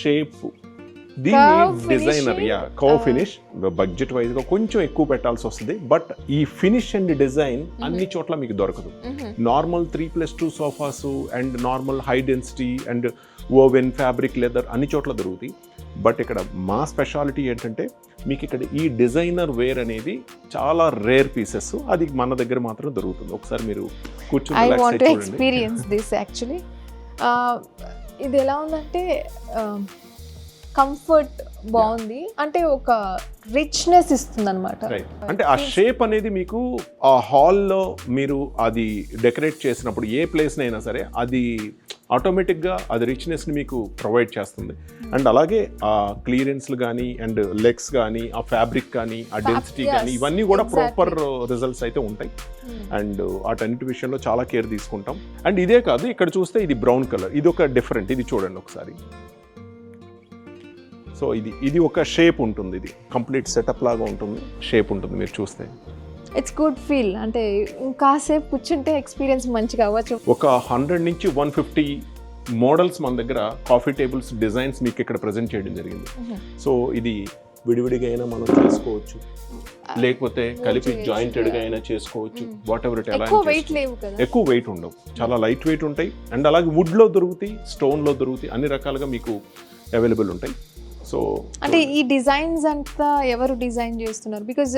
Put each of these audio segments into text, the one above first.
Shape, దీన్ని designer curve finish budget wise గా కొంచెం ఎక్కువ పెట్టాల్సి వస్తుంది. బట్ ఈ ఫినిష్ అండ్ డిజైన్ అన్ని చోట్ల మీకు దొరకదు. Normal 3+2 sofas and normal high density and woven fabric leather అన్ని చోట్ల దొరుకుతాయి. బట్ ఇక్కడ మా స్పెషాలిటీ ఏంటంటే మీకు ఇక్కడ ఈ డిజైనర్ వేర్ అనేది చాలా రేర్ పీసెస్, అది మన దగ్గర మాత్రం దొరుకుతుంది. ఒకసారి మీరు కూర్చొని ఎక్స్పీరియన్స్ దిస్ యాక్చువల్లీ. ఇది ఎలా ఉందంటే కంఫర్ట్ బాగుంది, అంటే ఒక రిచ్నెస్ ఇస్తుంది అనమాట. అంటే ఆ షేప్ అనేది మీకు ఆ హాల్లో మీరు అది డెకరేట్ చేసినప్పుడు ఏ ప్లేస్ అయినా సరే అది ఆటోమేటిక్గా అది రిచ్నెస్ని మీకు ప్రొవైడ్ చేస్తుంది. అండ్ అలాగే ఆ క్లియరెన్స్లు కానీ అండ్ లెగ్స్ కానీ ఆ ఫ్యాబ్రిక్ కానీ ఆ డెన్సిటీ కానీ ఇవన్నీ కూడా ప్రాపర్ రిజల్ట్స్ అయితే ఉంటాయి. అండ్ వాటన్నిటి విషయంలో చాలా కేర్ తీసుకుంటాం. అండ్ ఇదే కాదు, ఇక్కడ చూస్తే ఇది బ్రౌన్ కలర్, ఇది ఒక డిఫరెంట్, ఇది చూడండి ఒకసారి. సో ఇది ఒక షేప్ ఉంటుంది, ఇది కంప్లీట్ సెటప్ లాగా ఉంటుంది, షేప్ ఉంటుంది మీరు చూస్తే. ఇట్స్ గుడ్ ఫీల్, అంటే ఇంకాసేపు కూర్చుంటే ఎక్స్పీరియన్స్ మంచిగా అవ్వచ్చు. ఒక 100 నుంచి 150 మోడల్స్ మన దగ్గర కాఫీ టేబుల్స్ డిజైన్స్ మీకు ఇక్కడ ప్రజెంట్ చేయడం జరిగింది. సో ఇది విడివిడిగా అయినా మనం చేసుకోవచ్చు, లేకపోతే కలిపి జాయింటెడ్గా అయినా చేసుకోవచ్చు. వాట్ ఎవర్ ఇట్, ఎలా ఎక్కువ వెయిట్ ఉండవు, చాలా లైట్ వెయిట్ ఉంటాయి. అండ్ అలాగే వుడ్లో దొరుకుతాయి, స్టోన్లో దొరుకుతాయి, అన్ని రకాలుగా మీకు అవైలబుల్ ఉంటాయి. సో అంటే ఈ డిజైన్స్ అంతా ఎవరు డిజైన్ చేస్తున్నారు? బికాజ్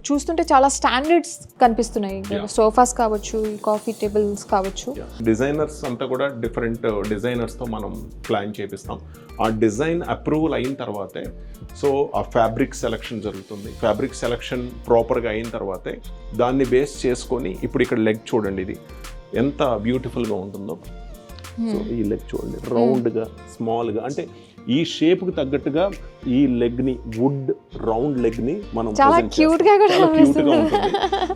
చూస్తుంటే చాలా స్టాండర్డ్స్ కనిపిస్తున్నాయి, సోఫాస్ కావచ్చు, కాఫీ టేబుల్స్ కావచ్చు. డిజైనర్స్ అంతా కూడా డిఫరెంట్ డిజైనర్స్తో మనం ప్లాన్ చేపిస్తాం. ఆ డిజైన్ అప్రూవల్ అయిన తర్వాతే సో ఆ ఫ్యాబ్రిక్ సెలెక్షన్ జరుగుతుంది. ఫ్యాబ్రిక్ సెలెక్షన్ ప్రాపర్గా అయిన తర్వాతే దాన్ని బేస్ చేసుకొని ఇప్పుడు ఇక్కడ లెగ్ చూడండి, ఇది ఎంత బ్యూటిఫుల్గా ఉంటుందో. సో ఈ లెగ్ చూడండి, రౌండ్గా స్మాల్గా, అంటే ఈ షేప్కి తగ్గట్టుగా ఈ లెగ్ని, వుడ్ రౌండ్ లెగ్ని మనం చాలా క్యూట్గా ఉంటుంది.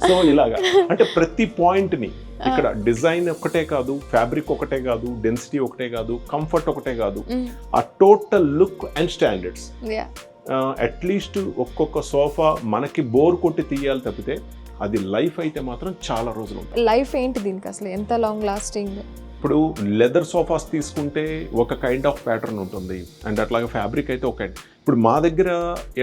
సో ఇలాగా అంటే ప్రతి పాయింట్ని ఇక్కడ డిజైన్ ఒకటే కాదు, ఫ్యాబ్రిక్ ఒకటే కాదు, డెన్సిటీ ఒకటే కాదు, కంఫర్ట్ ఒకటే కాదు, ఆ total look and standards. At least ఒక్కొక్క సోఫా మనకి బోర్ కొట్టి తీయాలి తప్పితే అది లైఫ్ అయితే మాత్రం చాలా రోజులు ఉంటుంది. లైఫ్ ఏంటి దీనికి అసలు, ఎంత లాంగ్ లాస్టింగ్? ఇప్పుడు లెదర్ సోఫాస్ తీసుకుంటే ఒక కైండ్ ఆఫ్ ప్యాటర్న్ ఉంటుంది, అండ్ అట్లాగే ఫ్యాబ్రిక్ అయితే ఒక. ఇప్పుడు మా దగ్గర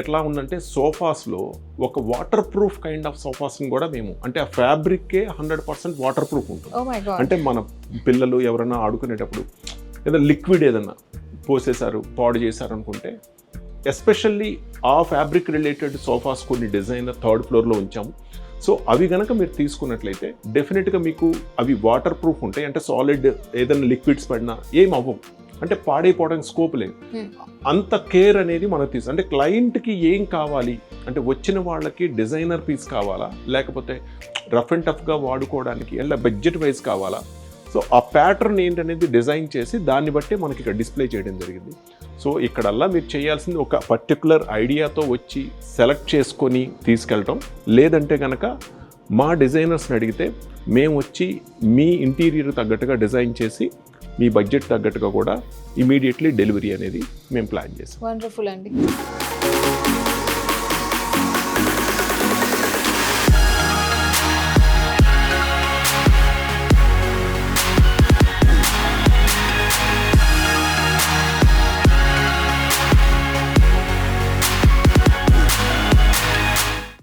ఎట్లా ఉందంటే సోఫాస్లో ఒక వాటర్ ప్రూఫ్ కైండ్ ఆఫ్ సోఫాస్ని కూడా మేము, అంటే ఆ ఫ్యాబ్రిక్కే 100% వాటర్ ప్రూఫ్ ఉంటుంది. అంటే మన పిల్లలు ఎవరైనా ఆడుకునేటప్పుడు ఏదైనా లిక్విడ్ ఏదన్నా పోసేశారు, పాడు చేశారు అనుకుంటే, ఎస్పెషల్లీ ఆ ఫ్యాబ్రిక్ రిలేటెడ్ సోఫాస్ కొన్ని డిజైనర్ 3rd ఫ్లోర్లో ఉంచాము. సో అవి కనుక మీరు తీసుకున్నట్లయితే డెఫినెట్గా మీకు అవి వాటర్ ప్రూఫ్ ఉంటాయి. అంటే సాలిడ్ ఏదైనా లిక్విడ్స్ పడినా ఏం అవ్వవు, అంటే పాడైపోవడానికి స్కోప్ లేదు. అంత కేర్ అనేది మనకు అంటే క్లయింట్కి ఏం కావాలి, అంటే వచ్చిన వాళ్ళకి డిజైనర్ పీస్ కావాలా, లేకపోతే రఫ్ అండ్ టఫ్గా వాడుకోవడానికి ఎలా బడ్జెట్ వైజ్ కావాలా. సో ఆ ప్యాటర్న్ ఏంటనేది డిజైన్ చేసి దాన్ని బట్టి మనకి ఇక్కడ డిస్ప్లే చేయడం జరిగింది. సో ఇక్కడల్లా మీరు చేయాల్సింది ఒక పర్టికులర్ ఐడియాతో వచ్చి సెలెక్ట్ చేసుకొని తీసుకెళ్ళటం, లేదంటే కనుక మా డిజైనర్స్ని అడిగితే మేము వచ్చి మీ ఇంటీరియర్ తగ్గట్టుగా డిజైన్ చేసి మీ బడ్జెట్ తగ్గట్టుగా కూడా ఇమీడియట్లీ డెలివరీ అనేది మేము ప్లాన్ చేస్తాం. వండర్ఫుల్ అండి.